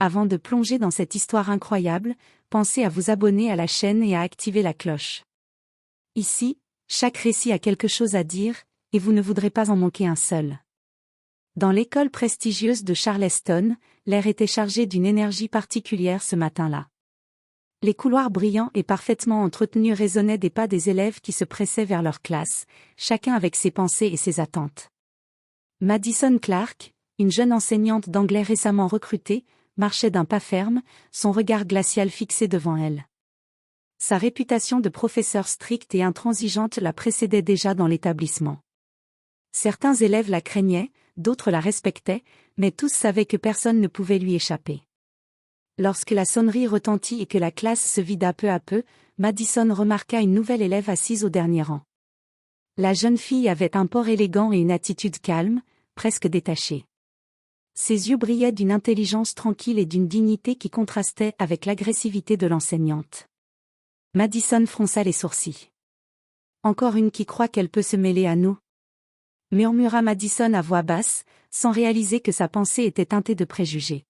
Avant de plonger dans cette histoire incroyable, pensez à vous abonner à la chaîne et à activer la cloche. Ici, chaque récit a quelque chose à dire, et vous ne voudrez pas en manquer un seul. Dans l'école prestigieuse de Charleston, l'air était chargé d'une énergie particulière ce matin-là. Les couloirs brillants et parfaitement entretenus résonnaient des pas des élèves qui se pressaient vers leur classe, chacun avec ses pensées et ses attentes. Madison Clark, une jeune enseignante d'anglais récemment recrutée, marchait d'un pas ferme, son regard glacial fixé devant elle. Sa réputation de professeure stricte et intransigeante la précédait déjà dans l'établissement. Certains élèves la craignaient, d'autres la respectaient, mais tous savaient que personne ne pouvait lui échapper. Lorsque la sonnerie retentit et que la classe se vida peu à peu, Madison remarqua une nouvelle élève assise au dernier rang. La jeune fille avait un port élégant et une attitude calme, presque détachée. Ses yeux brillaient d'une intelligence tranquille et d'une dignité qui contrastait avec l'agressivité de l'enseignante. Madison fronça les sourcils. « Encore une qui croit qu'elle peut se mêler à nous ?» murmura Madison à voix basse, sans réaliser que sa pensée était teintée de préjugés.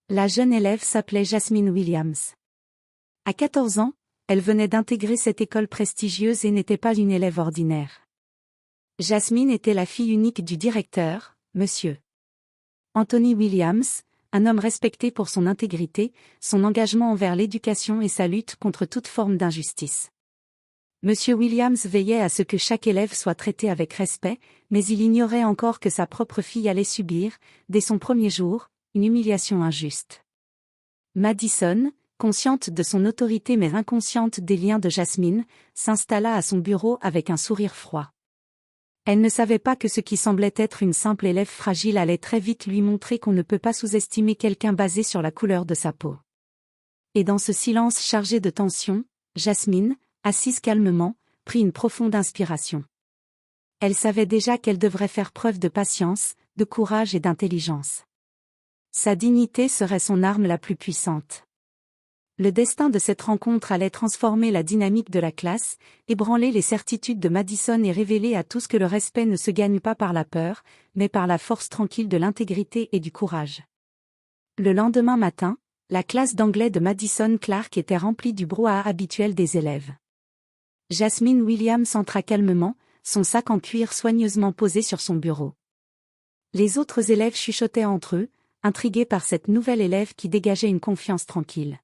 La jeune élève s'appelait Jasmine Williams. À 14 ans, elle venait d'intégrer cette école prestigieuse et n'était pas une élève ordinaire. Jasmine était la fille unique du directeur, Monsieur Anthony Williams, un homme respecté pour son intégrité, son engagement envers l'éducation et sa lutte contre toute forme d'injustice. Monsieur Williams veillait à ce que chaque élève soit traité avec respect, mais il ignorait encore que sa propre fille allait subir, dès son premier jour, une humiliation injuste. Madison, consciente de son autorité mais inconsciente des liens de Jasmine, s'installa à son bureau avec un sourire froid. Elle ne savait pas que ce qui semblait être une simple élève fragile allait très vite lui montrer qu'on ne peut pas sous-estimer quelqu'un basé sur la couleur de sa peau. Et dans ce silence chargé de tension, Jasmine, assise calmement, prit une profonde inspiration. Elle savait déjà qu'elle devrait faire preuve de patience, de courage et d'intelligence. Sa dignité serait son arme la plus puissante. Le destin de cette rencontre allait transformer la dynamique de la classe, ébranler les certitudes de Madison et révéler à tous que le respect ne se gagne pas par la peur, mais par la force tranquille de l'intégrité et du courage. Le lendemain matin, la classe d'anglais de Madison Clark était remplie du brouhaha habituel des élèves. Jasmine Williams entra calmement, son sac en cuir soigneusement posé sur son bureau. Les autres élèves chuchotaient entre eux, intrigués par cette nouvelle élève qui dégageait une confiance tranquille.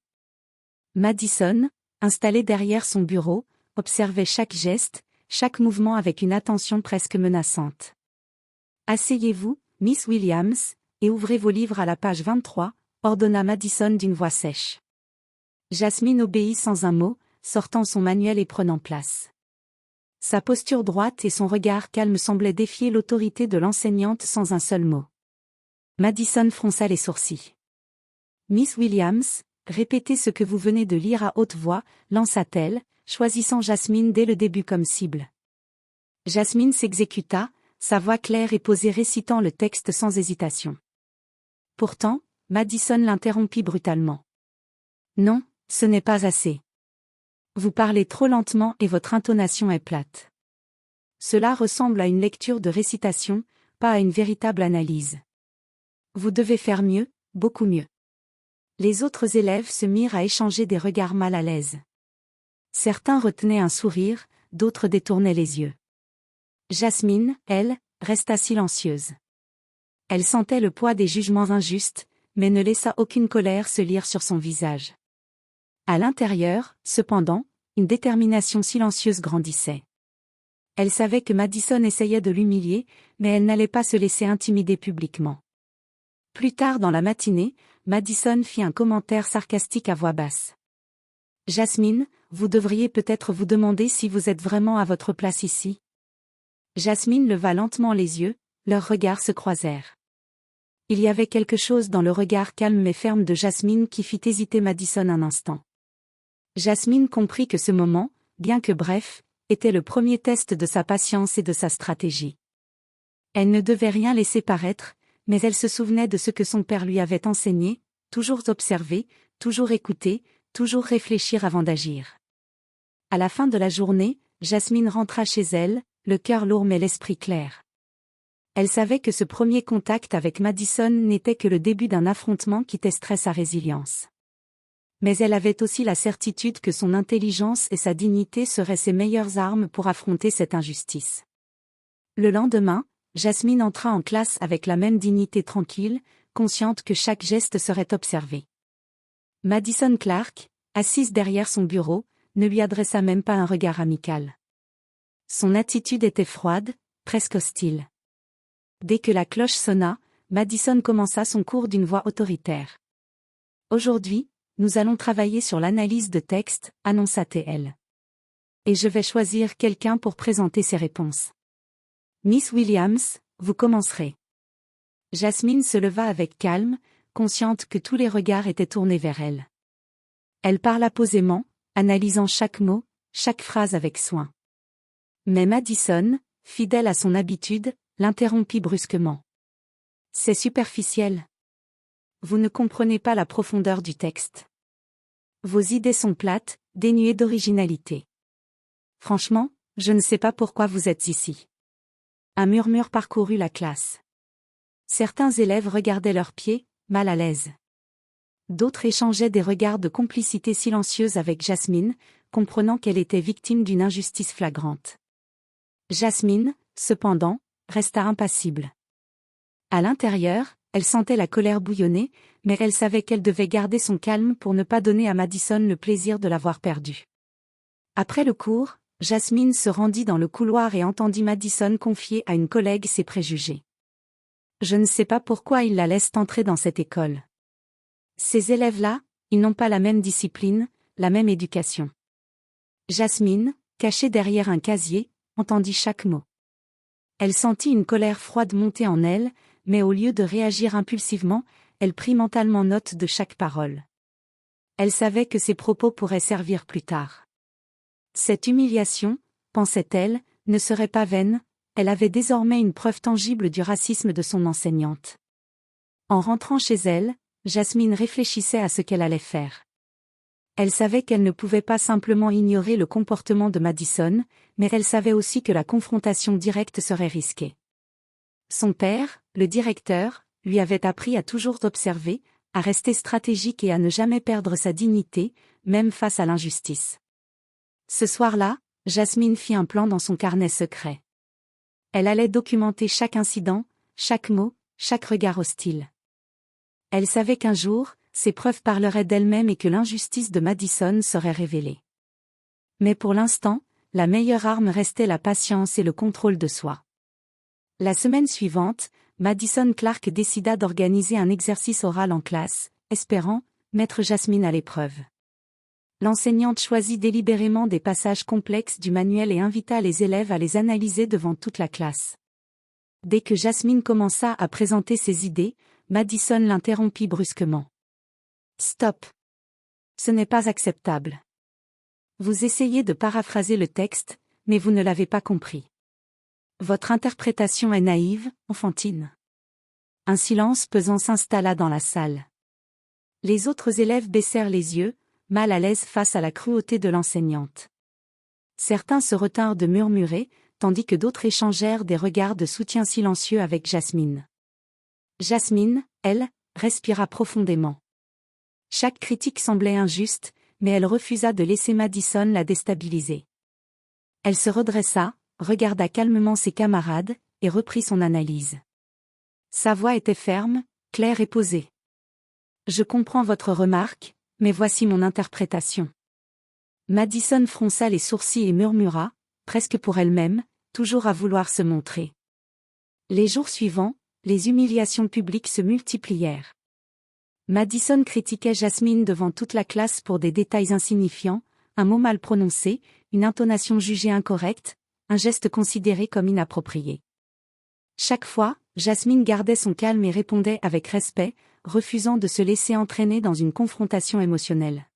Madison, installée derrière son bureau, observait chaque geste, chaque mouvement avec une attention presque menaçante. « Asseyez-vous, Miss Williams, et ouvrez vos livres à la page 23, ordonna Madison d'une voix sèche. Jasmine obéit sans un mot, sortant son manuel et prenant place. Sa posture droite et son regard calme semblaient défier l'autorité de l'enseignante sans un seul mot. Madison fronça les sourcils. « Miss Williams, répétez ce que vous venez de lire à haute voix, lança-t-elle, choisissant Jasmine dès le début comme cible. Jasmine s'exécuta, sa voix claire et posée récitant le texte sans hésitation. Pourtant, Madison l'interrompit brutalement. « Non, ce n'est pas assez. Vous parlez trop lentement et votre intonation est plate. Cela ressemble à une lecture de récitation, pas à une véritable analyse. Vous devez faire mieux, beaucoup mieux. » Les autres élèves se mirent à échanger des regards mal à l'aise. Certains retenaient un sourire, d'autres détournaient les yeux. Jasmine, elle, resta silencieuse. Elle sentait le poids des jugements injustes, mais ne laissa aucune colère se lire sur son visage. À l'intérieur, cependant, une détermination silencieuse grandissait. Elle savait que Madison essayait de l'humilier, mais elle n'allait pas se laisser intimider publiquement. Plus tard dans la matinée, Madison fit un commentaire sarcastique à voix basse. « Jasmine, vous devriez peut-être vous demander si vous êtes vraiment à votre place ici. » Jasmine leva lentement les yeux, leurs regards se croisèrent. Il y avait quelque chose dans le regard calme mais ferme de Jasmine qui fit hésiter Madison un instant. Jasmine comprit que ce moment, bien que bref, était le premier test de sa patience et de sa stratégie. Elle ne devait rien laisser paraître, mais elle se souvenait de ce que son père lui avait enseigné, toujours observer, toujours écouter, toujours réfléchir avant d'agir. À la fin de la journée, Jasmine rentra chez elle, le cœur lourd mais l'esprit clair. Elle savait que ce premier contact avec Madison n'était que le début d'un affrontement qui testerait sa résilience. Mais elle avait aussi la certitude que son intelligence et sa dignité seraient ses meilleures armes pour affronter cette injustice. Le lendemain, Jasmine entra en classe avec la même dignité tranquille, consciente que chaque geste serait observé. Madison Clark, assise derrière son bureau, ne lui adressa même pas un regard amical. Son attitude était froide, presque hostile. Dès que la cloche sonna, Madison commença son cours d'une voix autoritaire. « Aujourd'hui, nous allons travailler sur l'analyse de texte, annonça-t-elle. Et je vais choisir quelqu'un pour présenter ses réponses. Miss Williams, vous commencerez. » Jasmine se leva avec calme, consciente que tous les regards étaient tournés vers elle. Elle parla posément, analysant chaque mot, chaque phrase avec soin. Mais Madison, fidèle à son habitude, l'interrompit brusquement. « C'est superficiel. Vous ne comprenez pas la profondeur du texte. Vos idées sont plates, dénuées d'originalité. Franchement, je ne sais pas pourquoi vous êtes ici. » Un murmure parcourut la classe. Certains élèves regardaient leurs pieds, mal à l'aise. D'autres échangeaient des regards de complicité silencieuse avec Jasmine, comprenant qu'elle était victime d'une injustice flagrante. Jasmine, cependant, resta impassible. À l'intérieur, elle sentait la colère bouillonner, mais elle savait qu'elle devait garder son calme pour ne pas donner à Madison le plaisir de l'avoir perdue. Après le cours, Jasmine se rendit dans le couloir et entendit Madison confier à une collègue ses préjugés. « Je ne sais pas pourquoi ils la laissent entrer dans cette école. Ces élèves-là, ils n'ont pas la même discipline, la même éducation. » Jasmine, cachée derrière un casier, entendit chaque mot. Elle sentit une colère froide monter en elle, mais au lieu de réagir impulsivement, elle prit mentalement note de chaque parole. Elle savait que ses propos pourraient servir plus tard. Cette humiliation, pensait-elle, ne serait pas vaine, elle avait désormais une preuve tangible du racisme de son enseignante. En rentrant chez elle, Jasmine réfléchissait à ce qu'elle allait faire. Elle savait qu'elle ne pouvait pas simplement ignorer le comportement de Madison, mais elle savait aussi que la confrontation directe serait risquée. Son père, le directeur, lui avait appris à toujours observer, à rester stratégique et à ne jamais perdre sa dignité, même face à l'injustice. Ce soir-là, Jasmine fit un plan dans son carnet secret. Elle allait documenter chaque incident, chaque mot, chaque regard hostile. Elle savait qu'un jour, ces preuves parleraient d'elles-mêmes et que l'injustice de Madison serait révélée. Mais pour l'instant, la meilleure arme restait la patience et le contrôle de soi. La semaine suivante, Madison Clark décida d'organiser un exercice oral en classe, espérant mettre Jasmine à l'épreuve. L'enseignante choisit délibérément des passages complexes du manuel et invita les élèves à les analyser devant toute la classe. Dès que Jasmine commença à présenter ses idées, Madison l'interrompit brusquement. « Stop. Ce n'est pas acceptable. Vous essayez de paraphraser le texte, mais vous ne l'avez pas compris. Votre interprétation est naïve, enfantine. » Un silence pesant s'installa dans la salle. Les autres élèves baissèrent les yeux, mal à l'aise face à la cruauté de l'enseignante. Certains se retinrent de murmurer, tandis que d'autres échangèrent des regards de soutien silencieux avec Jasmine. Jasmine, elle, respira profondément. Chaque critique semblait injuste, mais elle refusa de laisser Madison la déstabiliser. Elle se redressa, regarda calmement ses camarades, et reprit son analyse. Sa voix était ferme, claire et posée. « Je comprends votre remarque, mais voici mon interprétation. » Madison fronça les sourcils et murmura, presque pour elle-même, toujours à vouloir se montrer. Les jours suivants, les humiliations publiques se multiplièrent. Madison critiquait Jasmine devant toute la classe pour des détails insignifiants, un mot mal prononcé, une intonation jugée incorrecte, un geste considéré comme inapproprié. Chaque fois, Jasmine gardait son calme et répondait avec respect, refusant de se laisser entraîner dans une confrontation émotionnelle.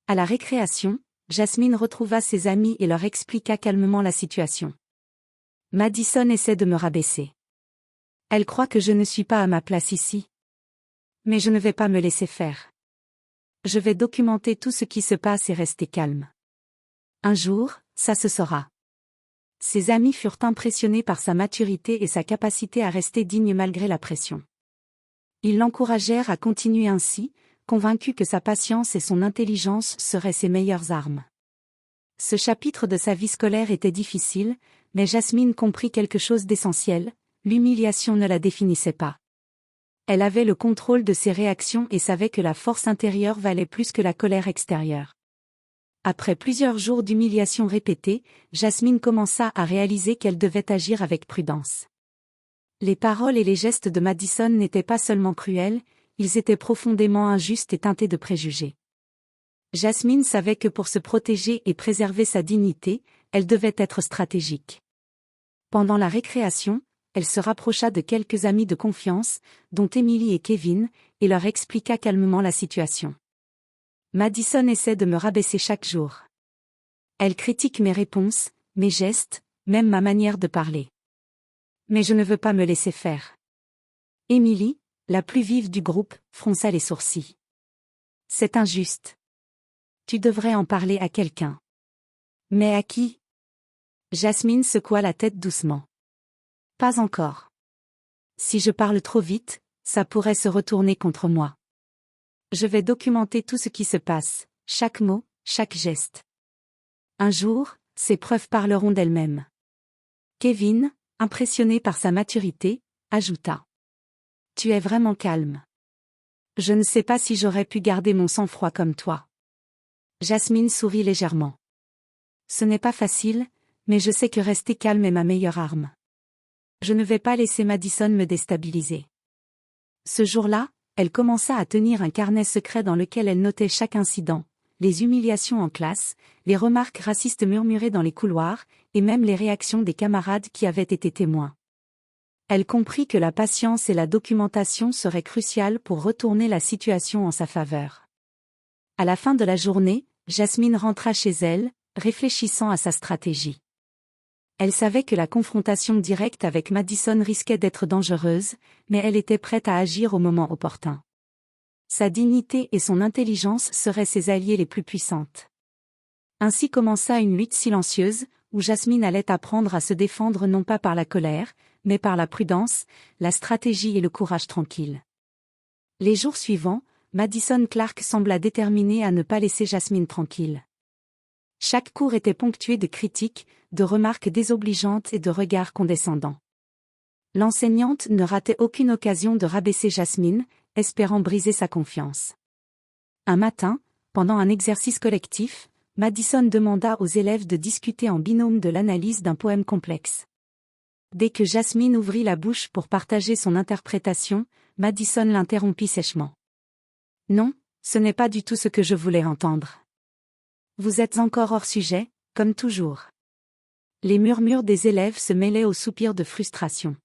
À la récréation, Jasmine retrouva ses amis et leur expliqua calmement la situation. Madison essaie de me rabaisser. Elle croit que je ne suis pas à ma place ici. Mais je ne vais pas me laisser faire. Je vais documenter tout ce qui se passe et rester calme. Un jour, ça se saura. Ses amis furent impressionnés par sa maturité et sa capacité à rester digne malgré la pression. Ils l'encouragèrent à continuer ainsi, convaincus que sa patience et son intelligence seraient ses meilleures armes. Ce chapitre de sa vie scolaire était difficile, mais Jasmine comprit quelque chose d'essentiel, l'humiliation ne la définissait pas. Elle avait le contrôle de ses réactions et savait que la force intérieure valait plus que la colère extérieure. Après plusieurs jours d'humiliation répétée, Jasmine commença à réaliser qu'elle devait agir avec prudence. Les paroles et les gestes de Madison n'étaient pas seulement cruels, ils étaient profondément injustes et teintés de préjugés. Jasmine savait que pour se protéger et préserver sa dignité, elle devait être stratégique. Pendant la récréation, elle se rapprocha de quelques amis de confiance, dont Emily et Kevin, et leur expliqua calmement la situation. Madison essaie de me rabaisser chaque jour. Elle critique mes réponses, mes gestes, même ma manière de parler. Mais je ne veux pas me laisser faire. Emily, la plus vive du groupe, fronça les sourcils. C'est injuste. Tu devrais en parler à quelqu'un. Mais à qui? Jasmine secoua la tête doucement. Pas encore. Si je parle trop vite, ça pourrait se retourner contre moi. Je vais documenter tout ce qui se passe, chaque mot, chaque geste. Un jour, ces preuves parleront d'elles-mêmes. Kevin, impressionné par sa maturité, ajouta. Tu es vraiment calme. Je ne sais pas si j'aurais pu garder mon sang-froid comme toi. Jasmine sourit légèrement. Ce n'est pas facile, mais je sais que rester calme est ma meilleure arme. Je ne vais pas laisser Madison me déstabiliser. Ce jour-là, elle commença à tenir un carnet secret dans lequel elle notait chaque incident, les humiliations en classe, les remarques racistes murmurées dans les couloirs, et même les réactions des camarades qui avaient été témoins. Elle comprit que la patience et la documentation seraient cruciales pour retourner la situation en sa faveur. À la fin de la journée, Jasmine rentra chez elle, réfléchissant à sa stratégie. Elle savait que la confrontation directe avec Madison risquait d'être dangereuse, mais elle était prête à agir au moment opportun. Sa dignité et son intelligence seraient ses alliés les plus puissantes. Ainsi commença une lutte silencieuse, où Jasmine allait apprendre à se défendre non pas par la colère, mais par la prudence, la stratégie et le courage tranquille. Les jours suivants, Madison Clark sembla déterminée à ne pas laisser Jasmine tranquille. Chaque cours était ponctué de critiques, de remarques désobligeantes et de regards condescendants. L'enseignante ne ratait aucune occasion de rabaisser Jasmine, espérant briser sa confiance. Un matin, pendant un exercice collectif, Madison demanda aux élèves de discuter en binôme de l'analyse d'un poème complexe. Dès que Jasmine ouvrit la bouche pour partager son interprétation, Madison l'interrompit sèchement. « Non, ce n'est pas du tout ce que je voulais entendre. Vous êtes encore hors sujet, comme toujours. » Les murmures des élèves se mêlaient aux soupirs de frustration.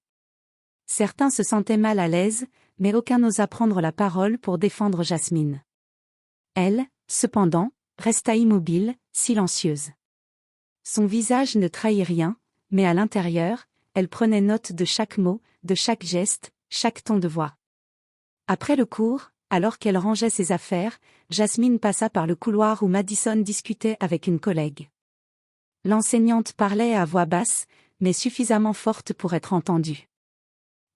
Certains se sentaient mal à l'aise, mais aucun n'osa prendre la parole pour défendre Jasmine. Elle, cependant, resta immobile, silencieuse. Son visage ne trahit rien, mais à l'intérieur, elle prenait note de chaque mot, de chaque geste, chaque ton de voix. Après le cours, alors qu'elle rangeait ses affaires, Jasmine passa par le couloir où Madison discutait avec une collègue. L'enseignante parlait à voix basse, mais suffisamment forte pour être entendue.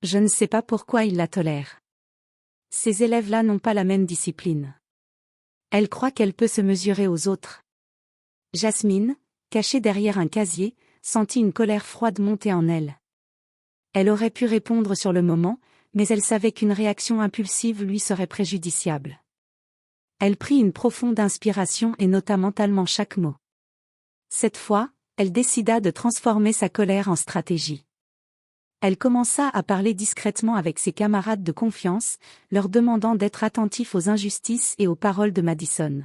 Je ne sais pas pourquoi ils la tolèrent. Ces élèves-là n'ont pas la même discipline. Elle croit qu'elle peut se mesurer aux autres. Jasmine, cachée derrière un casier, sentit une colère froide monter en elle. Elle aurait pu répondre sur le moment, mais elle savait qu'une réaction impulsive lui serait préjudiciable. Elle prit une profonde inspiration et nota mentalement chaque mot. Cette fois, elle décida de transformer sa colère en stratégie. Elle commença à parler discrètement avec ses camarades de confiance, leur demandant d'être attentifs aux injustices et aux paroles de Madison.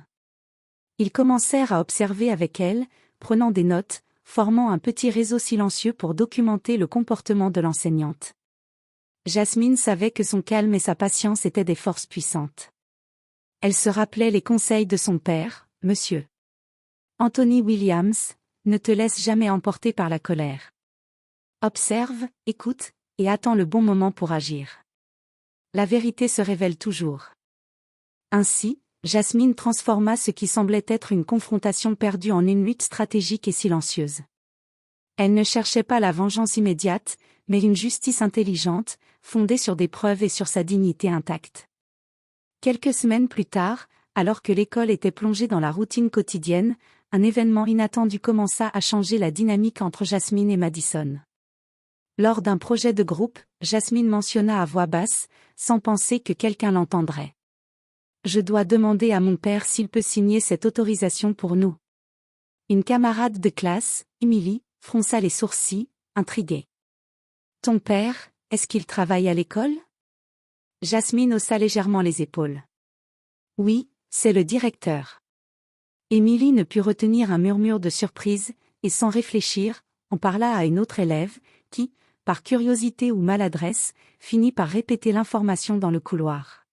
Ils commencèrent à observer avec elle, prenant des notes, formant un petit réseau silencieux pour documenter le comportement de l'enseignante. Jasmine savait que son calme et sa patience étaient des forces puissantes. Elle se rappelait les conseils de son père, Monsieur Anthony Williams, ne te laisse jamais emporter par la colère. Observe, écoute, et attends le bon moment pour agir. La vérité se révèle toujours. Ainsi, Jasmine transforma ce qui semblait être une confrontation perdue en une lutte stratégique et silencieuse. Elle ne cherchait pas la vengeance immédiate, mais une justice intelligente, fondée sur des preuves et sur sa dignité intacte. Quelques semaines plus tard, alors que l'école était plongée dans la routine quotidienne, un événement inattendu commença à changer la dynamique entre Jasmine et Madison. Lors d'un projet de groupe, Jasmine mentionna à voix basse, sans penser que quelqu'un l'entendrait. « Je dois demander à mon père s'il peut signer cette autorisation pour nous. » Une camarade de classe, Emily, fronça les sourcils, intriguée. « Ton père, est-ce qu'il travaille à l'école ?» Jasmine haussa légèrement les épaules. « Oui, c'est le directeur. » Emily ne put retenir un murmure de surprise, et sans réfléchir, en parla à une autre élève, qui, par curiosité ou maladresse, finit par répéter l'information dans le couloir.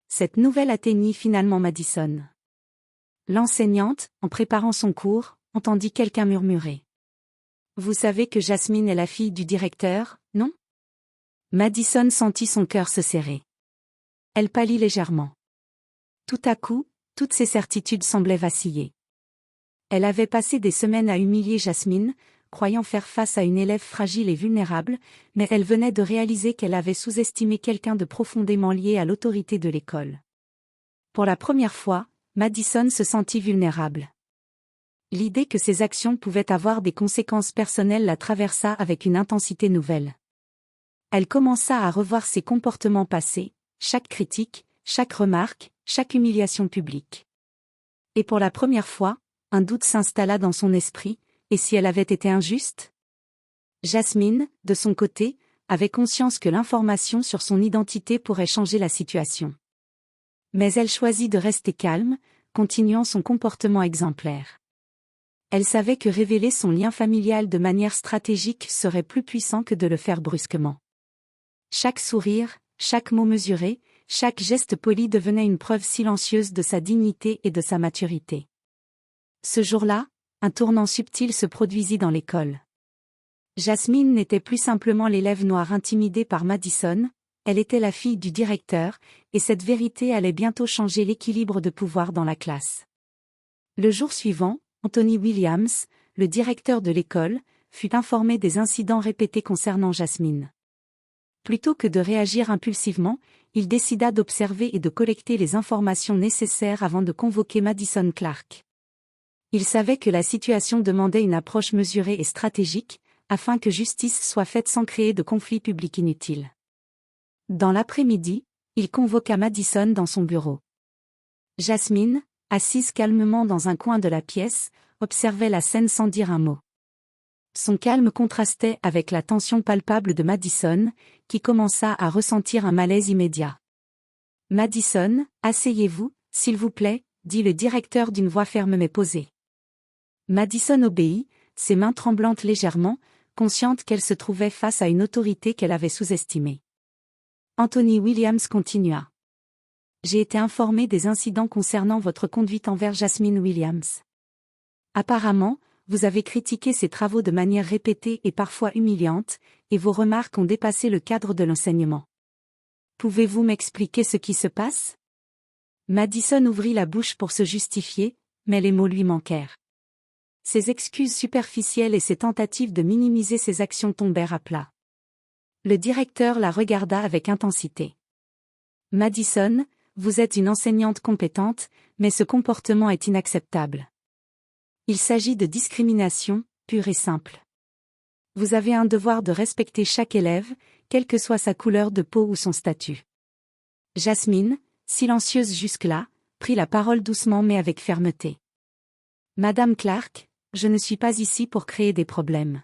Cette nouvelle atteignit finalement Madison. L'enseignante, en préparant son cours, entendit quelqu'un murmurer. « Vous savez que Jasmine est la fille du directeur, non ?» Madison sentit son cœur se serrer. Elle pâlit légèrement. Tout à coup, toutes ses certitudes semblaient vaciller. Elle avait passé des semaines à humilier Jasmine, croyant faire face à une élève fragile et vulnérable, mais elle venait de réaliser qu'elle avait sous-estimé quelqu'un de profondément lié à l'autorité de l'école. Pour la première fois, Madison se sentit vulnérable. L'idée que ses actions pouvaient avoir des conséquences personnelles la traversa avec une intensité nouvelle. Elle commença à revoir ses comportements passés, chaque critique, chaque remarque, chaque humiliation publique. Et pour la première fois, un doute s'installa dans son esprit, et si elle avait été injuste ? Jasmine, de son côté, avait conscience que l'information sur son identité pourrait changer la situation. Mais elle choisit de rester calme, continuant son comportement exemplaire. Elle savait que révéler son lien familial de manière stratégique serait plus puissant que de le faire brusquement. Chaque sourire, chaque mot mesuré, chaque geste poli devenait une preuve silencieuse de sa dignité et de sa maturité. Ce jour-là, un tournant subtil se produisit dans l'école. Jasmine n'était plus simplement l'élève noire intimidée par Madison, elle était la fille du directeur, et cette vérité allait bientôt changer l'équilibre de pouvoir dans la classe. Le jour suivant, Anthony Williams, le directeur de l'école, fut informé des incidents répétés concernant Jasmine. Plutôt que de réagir impulsivement, il décida d'observer et de collecter les informations nécessaires avant de convoquer Madison Clark. Il savait que la situation demandait une approche mesurée et stratégique, afin que justice soit faite sans créer de conflit public inutile. Dans l'après-midi, il convoqua Madison dans son bureau. Jasmine, assise calmement dans un coin de la pièce, observait la scène sans dire un mot. Son calme contrastait avec la tension palpable de Madison, qui commença à ressentir un malaise immédiat. « Madison, asseyez-vous, s'il vous plaît », dit le directeur d'une voix ferme mais posée. Madison obéit, ses mains tremblantes légèrement, consciente qu'elle se trouvait face à une autorité qu'elle avait sous-estimée. Anthony Williams continua. « J'ai été informé des incidents concernant votre conduite envers Jasmine Williams. Apparemment, vous avez critiqué ses travaux de manière répétée et parfois humiliante, et vos remarques ont dépassé le cadre de l'enseignement. Pouvez-vous m'expliquer ce qui se passe ?» Madison ouvrit la bouche pour se justifier, mais les mots lui manquèrent. Ses excuses superficielles et ses tentatives de minimiser ses actions tombèrent à plat. Le directeur la regarda avec intensité. « Madison, vous êtes une enseignante compétente, mais ce comportement est inacceptable. Il s'agit de discrimination, pure et simple. Vous avez un devoir de respecter chaque élève, quelle que soit sa couleur de peau ou son statut. » Jasmine, silencieuse jusque-là, prit la parole doucement mais avec fermeté. « Madame Clark, je ne suis pas ici pour créer des problèmes.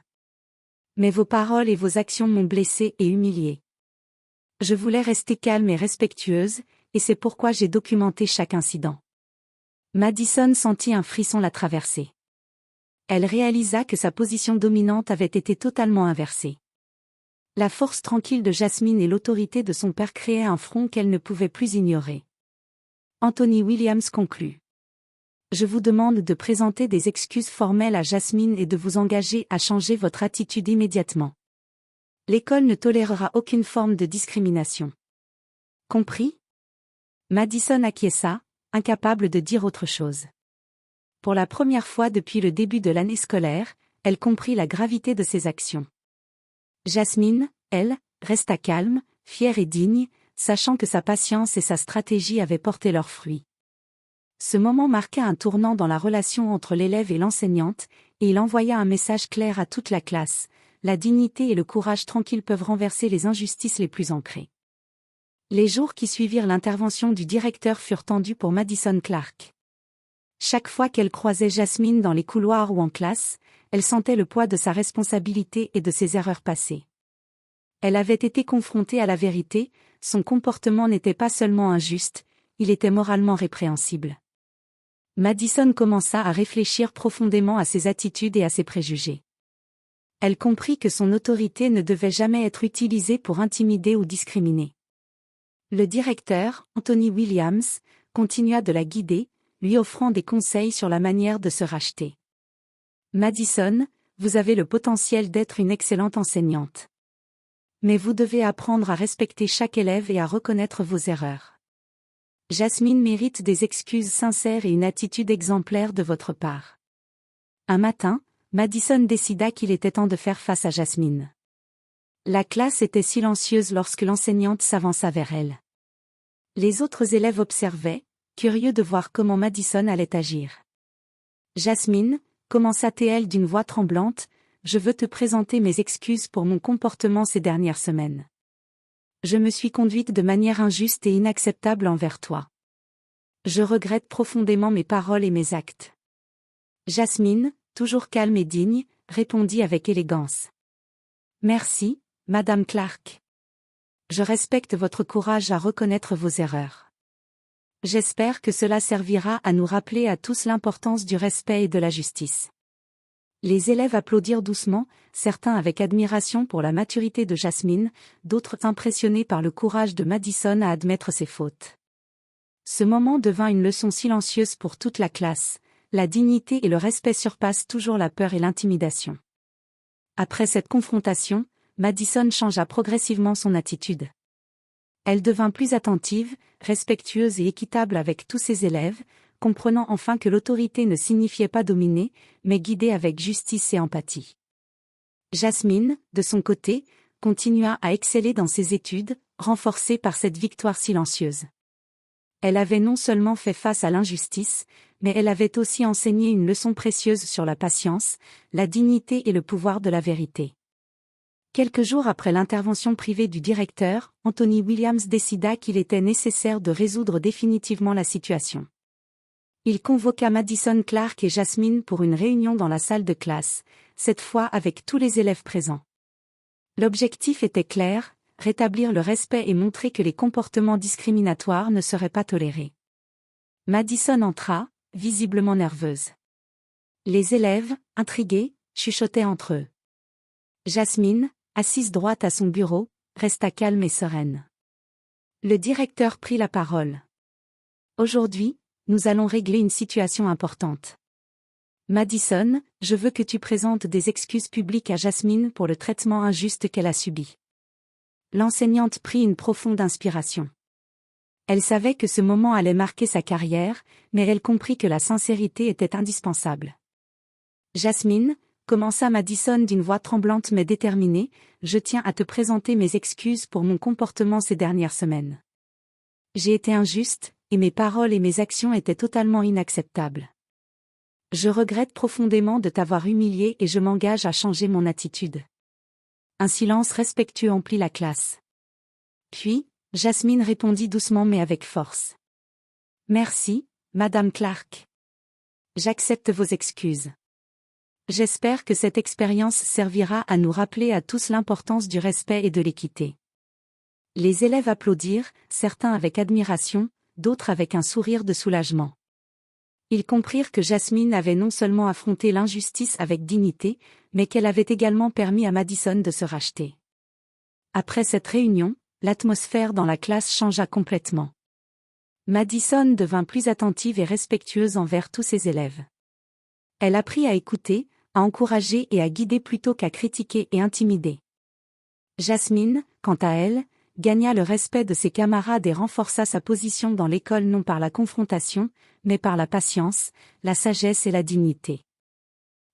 Mais vos paroles et vos actions m'ont blessée et humiliée. Je voulais rester calme et respectueuse, et c'est pourquoi j'ai documenté chaque incident. » Madison sentit un frisson la traverser. Elle réalisa que sa position dominante avait été totalement inversée. La force tranquille de Jasmine et l'autorité de son père créaient un front qu'elle ne pouvait plus ignorer. Anthony Williams conclut. « Je vous demande de présenter des excuses formelles à Jasmine et de vous engager à changer votre attitude immédiatement. L'école ne tolérera aucune forme de discrimination. Compris ?» Madison acquiesça, incapable de dire autre chose. Pour la première fois depuis le début de l'année scolaire, elle comprit la gravité de ses actions. Jasmine, elle, resta calme, fière et digne, sachant que sa patience et sa stratégie avaient porté leurs fruits. Ce moment marqua un tournant dans la relation entre l'élève et l'enseignante, et il envoya un message clair à toute la classe: la dignité et le courage tranquille peuvent renverser les injustices les plus ancrées. Les jours qui suivirent l'intervention du directeur furent tendus pour Madison Clark. Chaque fois qu'elle croisait Jasmine dans les couloirs ou en classe, elle sentait le poids de sa responsabilité et de ses erreurs passées. Elle avait été confrontée à la vérité, son comportement n'était pas seulement injuste, il était moralement répréhensible. Madison commença à réfléchir profondément à ses attitudes et à ses préjugés. Elle comprit que son autorité ne devait jamais être utilisée pour intimider ou discriminer. Le directeur, Anthony Williams, continua de la guider, lui offrant des conseils sur la manière de se racheter. Madison, vous avez le potentiel d'être une excellente enseignante. Mais vous devez apprendre à respecter chaque élève et à reconnaître vos erreurs. Jasmine mérite des excuses sincères et une attitude exemplaire de votre part. Un matin, Madison décida qu'il était temps de faire face à Jasmine. La classe était silencieuse lorsque l'enseignante s'avança vers elle. Les autres élèves observaient, curieux de voir comment Madison allait agir. Jasmine, commença-t-elle d'une voix tremblante, je veux te présenter mes excuses pour mon comportement ces dernières semaines. Je me suis conduite de manière injuste et inacceptable envers toi. Je regrette profondément mes paroles et mes actes. Jasmine, toujours calme et digne, répondit avec élégance. Merci, Madame Clark. Je respecte votre courage à reconnaître vos erreurs. J'espère que cela servira à nous rappeler à tous l'importance du respect et de la justice. Les élèves applaudirent doucement, certains avec admiration pour la maturité de Jasmine, d'autres impressionnés par le courage de Madison à admettre ses fautes. Ce moment devint une leçon silencieuse pour toute la classe. La dignité et le respect surpassent toujours la peur et l'intimidation. Après cette confrontation, Madison changea progressivement son attitude. Elle devint plus attentive, respectueuse et équitable avec tous ses élèves, comprenant enfin que l'autorité ne signifiait pas dominer, mais guider avec justice et empathie. Jasmine, de son côté, continua à exceller dans ses études, renforcée par cette victoire silencieuse. Elle avait non seulement fait face à l'injustice, mais elle avait aussi enseigné une leçon précieuse sur la patience, la dignité et le pouvoir de la vérité. Quelques jours après l'intervention privée du directeur, Anthony Williams décida qu'il était nécessaire de résoudre définitivement la situation. Il convoqua Madison Clark et Jasmine pour une réunion dans la salle de classe, cette fois avec tous les élèves présents. L'objectif était clair, rétablir le respect et montrer que les comportements discriminatoires ne seraient pas tolérés. Madison entra, visiblement nerveuse. Les élèves, intrigués, chuchotaient entre eux. Jasmine, assise droite à son bureau, resta calme et sereine. Le directeur prit la parole. Aujourd'hui, nous allons régler une situation importante. Madison, je veux que tu présentes des excuses publiques à Jasmine pour le traitement injuste qu'elle a subi. L'enseignante prit une profonde inspiration. Elle savait que ce moment allait marquer sa carrière, mais elle comprit que la sincérité était indispensable. Jasmine, commença Madison d'une voix tremblante mais déterminée, je tiens à te présenter mes excuses pour mon comportement ces dernières semaines. J'ai été injuste, et mes paroles et mes actions étaient totalement inacceptables. Je regrette profondément de t'avoir humilié et je m'engage à changer mon attitude. Un silence respectueux emplit la classe. Puis, Jasmine répondit doucement mais avec force. Merci, Madame Clark. J'accepte vos excuses. J'espère que cette expérience servira à nous rappeler à tous l'importance du respect et de l'équité. Les élèves applaudirent, certains avec admiration, d'autres avec un sourire de soulagement. Ils comprirent que Jasmine avait non seulement affronté l'injustice avec dignité, mais qu'elle avait également permis à Madison de se racheter. Après cette réunion, l'atmosphère dans la classe changea complètement. Madison devint plus attentive et respectueuse envers tous ses élèves. Elle apprit à écouter, à encourager et à guider plutôt qu'à critiquer et intimider. Jasmine, quant à elle, gagna le respect de ses camarades et renforça sa position dans l'école non par la confrontation, mais par la patience, la sagesse et la dignité.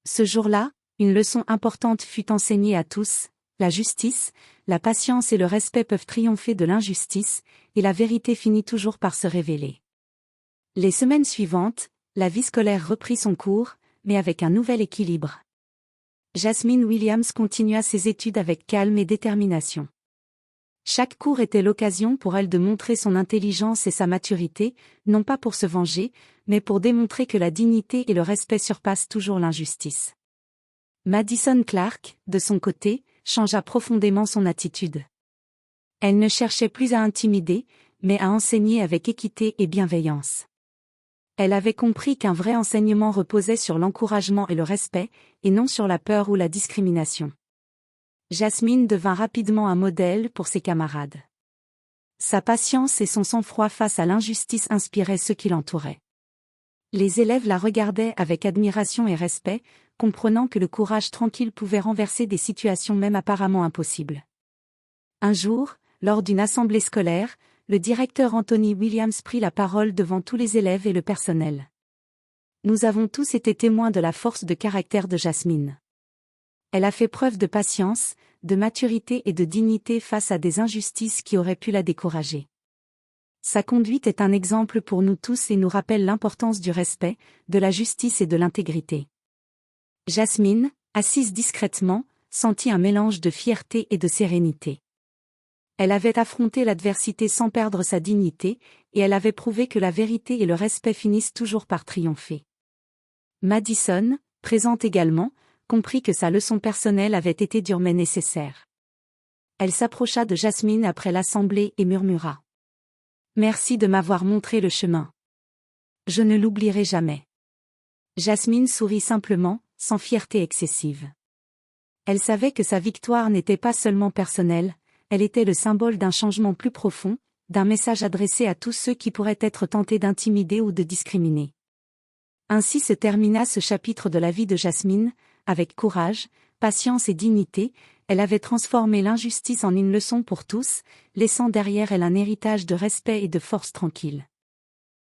Ce jour-là, une leçon importante fut enseignée à tous: la justice, la patience et le respect peuvent triompher de l'injustice, et la vérité finit toujours par se révéler. Les semaines suivantes, la vie scolaire reprit son cours, mais avec un nouvel équilibre. Jasmine Williams continua ses études avec calme et détermination. Chaque cours était l'occasion pour elle de montrer son intelligence et sa maturité, non pas pour se venger, mais pour démontrer que la dignité et le respect surpassent toujours l'injustice. Madison Clark, de son côté, changea profondément son attitude. Elle ne cherchait plus à intimider, mais à enseigner avec équité et bienveillance. Elle avait compris qu'un vrai enseignement reposait sur l'encouragement et le respect, et non sur la peur ou la discrimination. Jasmine devint rapidement un modèle pour ses camarades. Sa patience et son sang-froid face à l'injustice inspiraient ceux qui l'entouraient. Les élèves la regardaient avec admiration et respect, comprenant que le courage tranquille pouvait renverser des situations même apparemment impossibles. Un jour, lors d'une assemblée scolaire, le directeur Anthony Williams prit la parole devant tous les élèves et le personnel. Nous avons tous été témoins de la force de caractère de Jasmine. Elle a fait preuve de patience, de maturité et de dignité face à des injustices qui auraient pu la décourager. Sa conduite est un exemple pour nous tous et nous rappelle l'importance du respect, de la justice et de l'intégrité. Jasmine, assise discrètement, sentit un mélange de fierté et de sérénité. Elle avait affronté l'adversité sans perdre sa dignité, et elle avait prouvé que la vérité et le respect finissent toujours par triompher. Madison, présente également, comprit que sa leçon personnelle avait été dure mais nécessaire. Elle s'approcha de Jasmine après l'assemblée et murmura: « Merci de m'avoir montré le chemin. Je ne l'oublierai jamais. » Jasmine sourit simplement, sans fierté excessive. Elle savait que sa victoire n'était pas seulement personnelle, elle était le symbole d'un changement plus profond, d'un message adressé à tous ceux qui pourraient être tentés d'intimider ou de discriminer. Ainsi se termina ce chapitre de la vie de Jasmine. Avec courage, patience et dignité, elle avait transformé l'injustice en une leçon pour tous, laissant derrière elle un héritage de respect et de force tranquille.